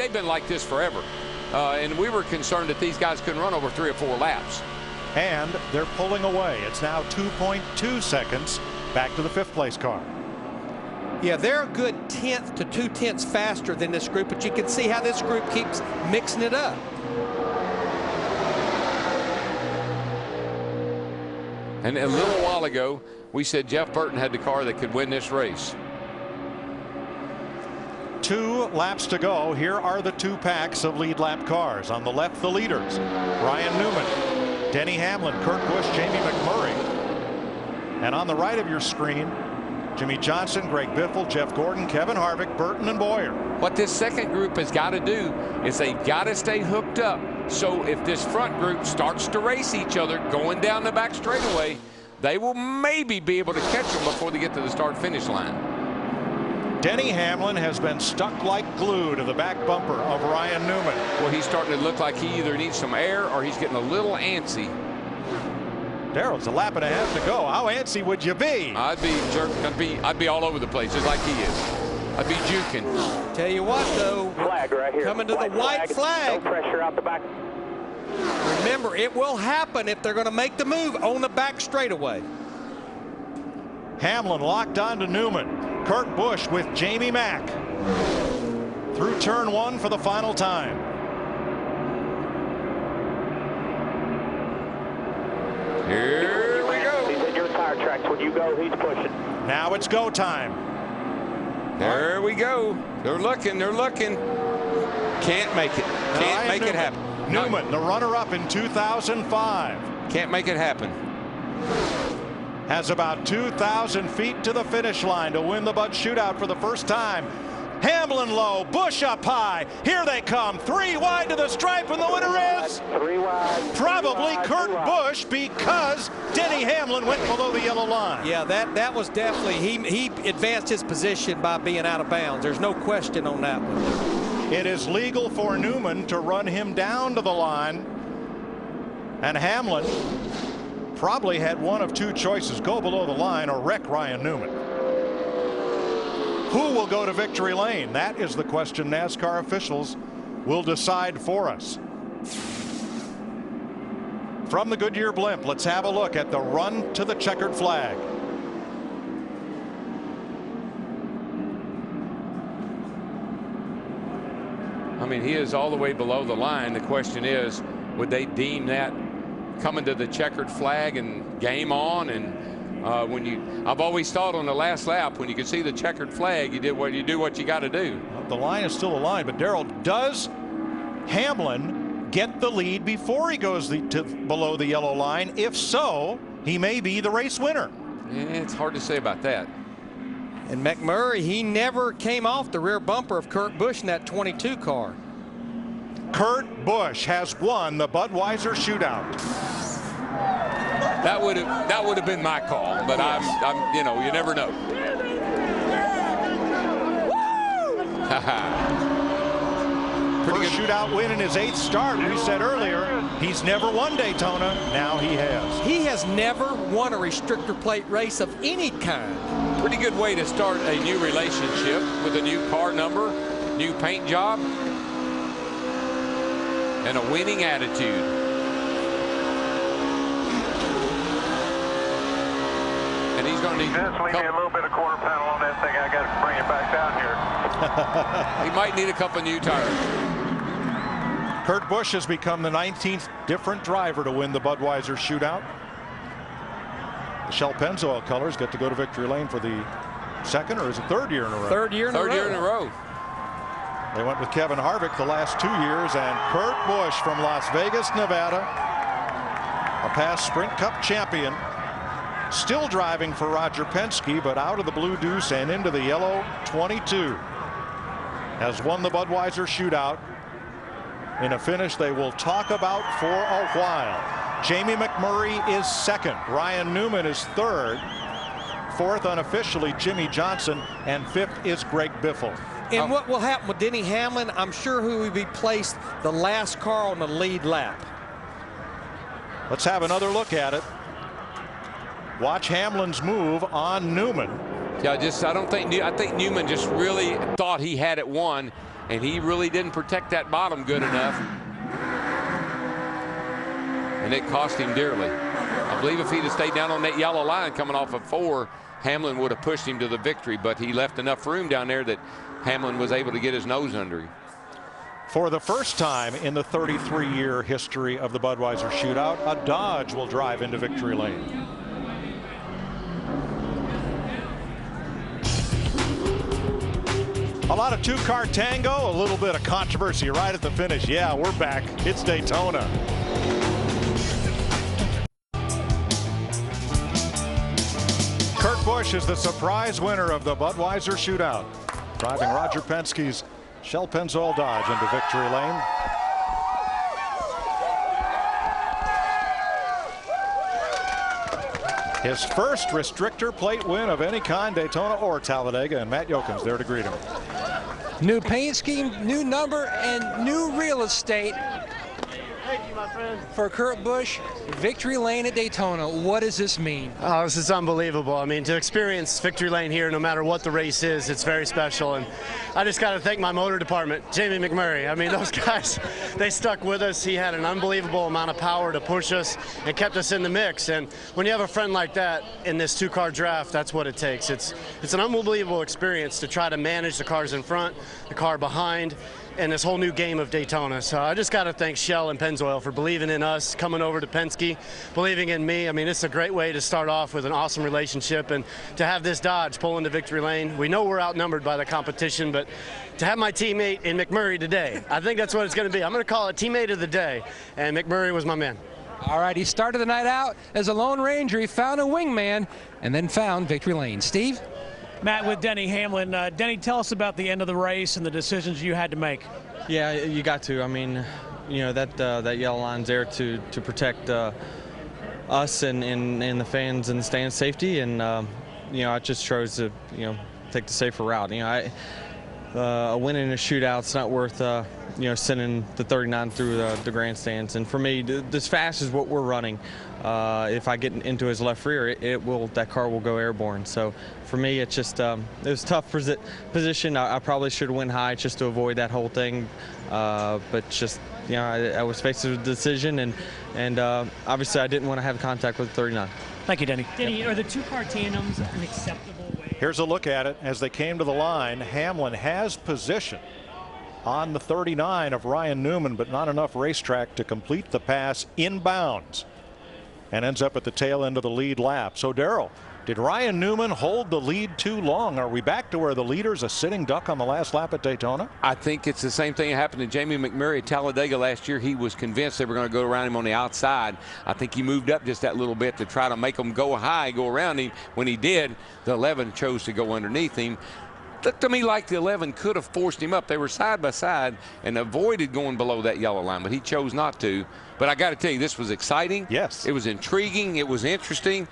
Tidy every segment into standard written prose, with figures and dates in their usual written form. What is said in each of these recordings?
they've been like this forever. And we were concerned that these guys couldn't run over 3 or 4 laps. And they're pulling away. It's now 2.2 seconds back to the 5th place car. Yeah, they're a good 1/10 to 2/10 faster than this group, but you can see how this group keeps mixing it up. And a little while ago, we said Jeff Burton had the car that could win this race. 2 laps to go. Here are the 2 packs of lead lap cars. On the left, the leaders: Ryan Newman, Denny Hamlin, Kurt Busch, Jamie McMurray. And on the right of your screen, Jimmy Johnson, Greg Biffle, Jeff Gordon, Kevin Harvick, Burton, and Boyer. What this second group has got to do is they've got to stay hooked up. So if this front group starts to race each other going down the back straightaway, they will maybe be able to catch them before they get to the start-finish line. Denny Hamlin has been stuck like glue to the back bumper of Ryan Newman. Well, he's starting to look like he either needs some air or he's getting a little antsy. Darrell's a lap and a half to go. How antsy would you be? I'd be all over the place just like he is. I'd be juking. Tell you what, though, flag right here. Coming to the white flag. No pressure out the back. Remember, it will happen if they're going to make the move on the back straightaway. Hamlin locked on to Newman. Kurt Busch with Jamie Mack through turn 1 for the final time. Here we go. He's in your tire tracks. When you go, he's pushing. Now it's go time. There we go. They're looking. They're looking. Can't make it. Can't make it happen. Newman, the runner-up in 2005. Can't make it happen. Has about 2,000 feet to the finish line to win the Bud Shootout for the first time. Hamlin low, Busch up high. Here they come. 3 wide to the stripe, and the winner is 3 wide. probably Kurt wide. Busch, because Denny Hamlin went below the yellow line. Yeah, that was definitely, he advanced his position by being out of bounds. There's no question on that one. It is legal for Newman to run him down to the line, and Hamlin probably had one of 2 choices: go below the line or wreck Ryan Newman. Who will go to victory lane? That is the question NASCAR officials will decide for us. From the Goodyear blimp, let's have a look at the run to the checkered flag. I mean, he is all the way below the line. The question is, would they deem that coming to the checkered flag and game on? And I've always thought on the last lap, when you can see the checkered flag, you do what you got to do. Well, the line is still a line, but Darrell, does Hamlin get the lead before he goes below the yellow line? If so, he may be the race winner. Yeah, it's hard to say about that. And McMurray, he never came off the rear bumper of Kurt Busch in that 22 car. Kurt Busch has won the Budweiser Shootout. That would have been my call, but I'm you know, you never know. First shootout win in his 8th start. We said earlier he's never won Daytona. Now he has. He has never won a restrictor plate race of any kind. Pretty good way to start a new relationship with a new car number, new paint job, and a winning attitude. And he's going to need. Just leave me a little bit of quarter panel on that thing. I got to bring it back down here. He might need a couple new tires. Kurt Busch has become the 19th different driver to win the Budweiser Shootout. The Shell Pennzoil colors get to go to victory lane for the 2nd, or is it 3rd year in a row? 3rd year in a row. 3rd year in a row. They went with Kevin Harvick the last 2 years, and Kurt Busch from Las Vegas, Nevada, a past Sprint Cup champion, still driving for Roger Penske, but out of the blue deuce and into the yellow 22, has won the Budweiser Shootout in a finish they will talk about for a while. Jamie McMurray is 2nd. Ryan Newman is 3rd. 4th unofficially Jimmy Johnson, and 5th is Greg Biffle. And what will happen with Denny Hamlin, I'm sure he will be placed the last car on the lead lap. Let's have another look at it. Watch Hamlin's move on Newman. Yeah, I think Newman just really thought he had it won, and he really didn't protect that bottom good enough. And it cost him dearly. I believe if he'd have stayed down on that yellow line coming off of 4, Hamlin would have pushed him to the victory, but he left enough room down there that Hamlin was able to get his nose under him. For the first time in the 33-year history of the Budweiser Shootout, a Dodge will drive into victory lane. A lot of two-car tango, a little bit of controversy right at the finish. Yeah, we're back. It's Daytona. Kurt Busch is the surprise winner of the Budweiser Shootout, driving Roger Penske's Shell Pennzoil Dodge into victory lane. His first restrictor plate win of any kind, Daytona or Talladega, and Matt Yoakum's there to greet him. New paint scheme, new number, and new real estate. Thank you, my friend. For Kurt Busch, victory lane at Daytona. What does this mean? Oh, this is unbelievable. I mean, to experience victory lane here, no matter what the race is, it's very special. And I just got to thank my motor department, Jamie McMurray. I mean, those guys, they stuck with us. He had an unbelievable amount of power to push us and kept us in the mix. And when you have a friend like that in this two-car draft, that's what it takes. It's an unbelievable experience to try to manage the cars in front, the car behind, and this whole new game of Daytona. So I just got to thank Shell and Pennzoil for believing in us, coming over to Penske, believing in me. I mean, it's a great way to start off with an awesome relationship, and to have this Dodge pull into victory lane. We know we're outnumbered by the competition, but to have my teammate in McMurray today, I think that's what it's going to be. I'm going to call it teammate of the day, and McMurray was my man. All right, he started the night out as a Lone Ranger. He found a wingman and then found victory lane. Steve? Matt with Denny Hamlin. Denny, tell us about the end of the race and the decisions you had to make. Yeah, you got to. I mean, you know, that yellow line's there to protect us and the fans and the stand safety, and you know, I just chose to take the safer route. You know, a win in a shootout's not worth you know, sending the 39 through the grandstands. And for me, this fast is what we're running. If I get into his left rear, that car will go airborne. So for me, it's just it was a tough position. I probably should have went high just to avoid that whole thing. But just, you know, I was faced with a decision, and obviously I didn't want to have contact with 39. Thank you, Denny. Denny, are the two-car tandems an acceptable way? Here's a look at it as they came to the line. Hamlin has position on the 39 of Ryan Newman, but not enough racetrack to complete the pass inbounds, and ends up at the tail end of the lead lap. So, Darrell, did Ryan Newman hold the lead too long? Are we back to where the leader's a sitting duck on the last lap at Daytona? I think it's the same thing that happened to Jamie McMurray at Talladega last year. He was convinced they were going to go around him on the outside. I think he moved up just that little bit to try to make them go high, go around him. When he did, the 11 chose to go underneath him. Looked to me like the 11 could have forced him up. They were side by side and avoided going below that yellow line, but he chose not to. But I got to tell you, this was exciting. Yes. It was intriguing. It was interesting.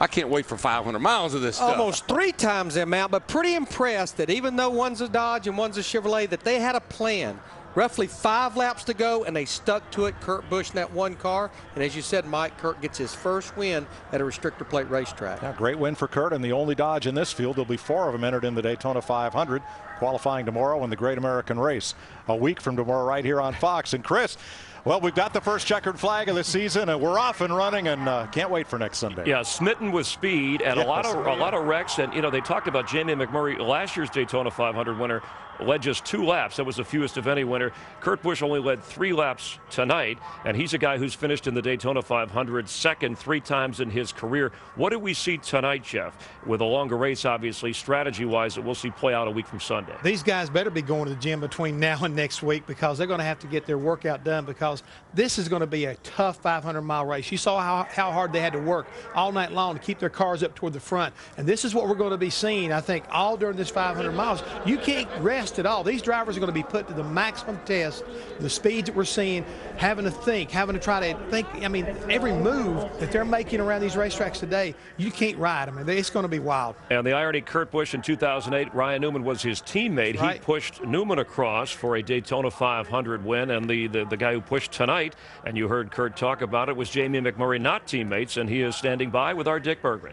I can't wait for 500 miles of this stuff. Almost 3 times the amount, but pretty impressed that even though one's a Dodge and one's a Chevrolet, that they had a plan. Roughly 5 laps to go, and they stuck to it. Kurt Busch in that one car. And as you said, Mike, Kurt gets his first win at a restrictor plate racetrack. Yeah, great win for Kurt, and the only Dodge in this field. There'll be 4 of them entered in the Daytona 500, qualifying tomorrow in the Great American Race. A week from tomorrow right here on Fox. And Chris, well, we've got the first checkered flag of the season, and we're off and running, and can't wait for next Sunday. Yeah, smitten with speed and yes. a lot of wrecks. And, you know, they talked about Jamie McMurray, last year's Daytona 500 winner, led just 2 laps. That was the fewest of any winner. Kurt Busch only led 3 laps tonight, and he's a guy who's finished in the Daytona 500 second 3 times in his career. What did we see tonight, Jeff? With a longer race, obviously, strategy-wise, that we'll see play out a week from Sunday. These guys better be going to the gym between now and next week, because they're going to have to get their workout done, because this is going to be a tough 500-mile race. You saw how hard they had to work all night long to keep their cars up toward the front. And this is what we're going to be seeing, I think, all during this 500 miles. You can't rest at all. These drivers are going to be put to the maximum test. The speeds that we're seeing, having to think, having to try to think. I mean, every move that they're making around these racetracks today, you can't ride. I mean, it's going to be wild. And the irony, Kurt Busch in 2008, Ryan Newman was his teammate. Right. He pushed Newman across for a Daytona 500 win, and the guy who pushed tonight, and you heard Kurt talk about it, was Jamie McMurray, not teammates, and he is standing by with our Dick Bergman.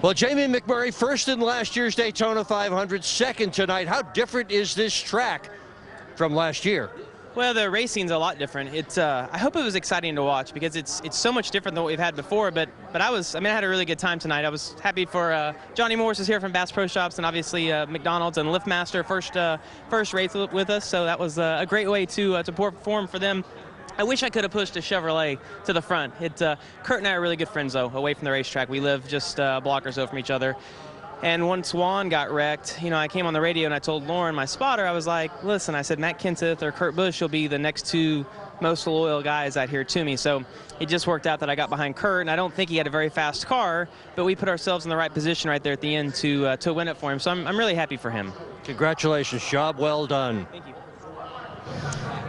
Well, Jamie McMurray, first in last year's Daytona 500, second tonight. How different is this track from last year? Well, the racing's a lot different. It's I hope it was exciting to watch because it's so much different than what we've had before. But I had a really good time tonight. I was happy for Johnny Morris is here from Bass Pro Shops, and obviously McDonald's and LiftMaster first race with us. So that was a great way to perform for them. I wish I could have pushed a Chevrolet to the front. Kurt and I are really good friends, though, away from the racetrack. We live just a block or so from each other. And once Juan got wrecked, I came on the radio and I told Lauren, my spotter, I was like, listen, I said, Matt Kenseth or Kurt Busch will be the next two most loyal guys out here to me. So it just worked out that I got behind Kurt, and I don't think he had a very fast car, but we put ourselves in the right position right there at the end to win it for him. So I'm really happy for him. Congratulations, job well done. Thank you.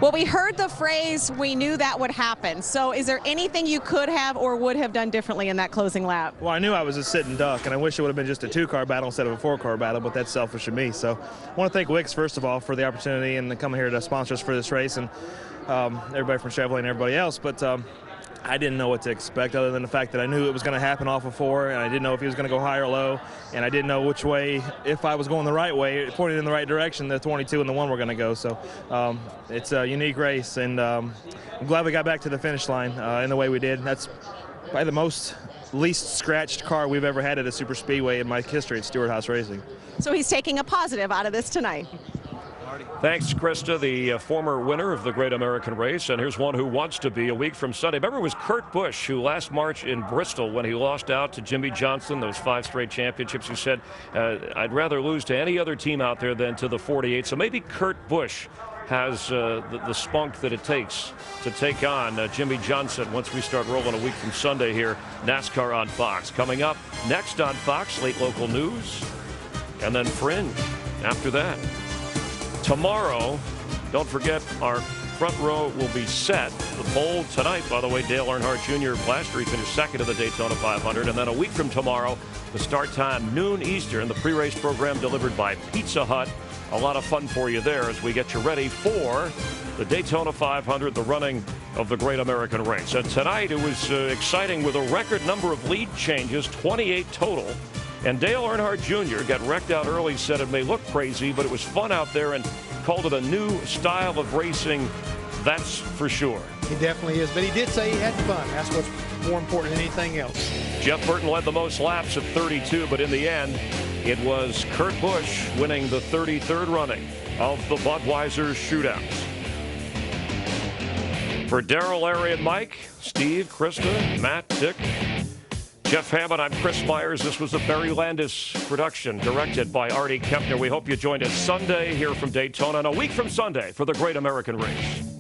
Well, we heard the phrase, we knew that would happen. So is there anything you could have or would have done differently in that closing lap? Well, I knew I was a sitting duck, and I wish it would have been just a two-car battle instead of a four-car battle, but that's selfish of me. So I want to thank Wix, first of all, for the opportunity and coming here to sponsor us for this race, and everybody from Chevrolet and everybody else. But I didn't know what to expect other than the fact that I knew it was going to happen off of 4, and I didn't know if he was going to go high or low, and I didn't know which way, if I was going the right way, pointing in the right direction, the 22 and the 1 were going to go. So it's a unique race, and I'm glad we got back to the finish line in the way we did. That's probably the least scratched car we've ever had at a super speedway in my history at Stewart Haas Racing. So he's taking a positive out of this tonight. Thanks, Krista, the former winner of the Great American Race. And here's one who wants to be a week from Sunday. Remember, it was Kurt Busch who last March in Bristol, when he lost out to Jimmy Johnson, those 5 straight championships, who said, I'd rather lose to any other team out there than to the 48. So maybe Kurt Busch has the spunk that it takes to take on Jimmy Johnson once we start rolling a week from Sunday here. NASCAR on Fox. Coming up next on Fox, late local news, and then Fringe after that. Tomorrow, don't forget, our front row will be set. The poll tonight, by the way, Dale Earnhardt Jr. last year, he finished second of the Daytona 500. And then a week from tomorrow, the start time, noon Eastern, the pre-race program delivered by Pizza Hut. A lot of fun for you there as we get you ready for the Daytona 500, the running of the Great American Race. And tonight, it was exciting with a record number of lead changes, 28 total. And Dale Earnhardt Jr. got wrecked out early, said it may look crazy, but it was fun out there, and called it a new style of racing, that's for sure. He definitely is, but he did say he had fun. That's what's more important than anything else. Jeff Burton led the most laps at 32, but in the end, it was Kurt Busch winning the 33rd running of the Budweiser Shootout. For Darrell, Larry, and Mike, Steve, Krista, Matt, Dick, Jeff Hammond, I'm Chris Myers. This was a Barry Landis production, directed by Artie Kempner. We hope you joined us Sunday here from Daytona, and a week from Sunday for the Great American Race.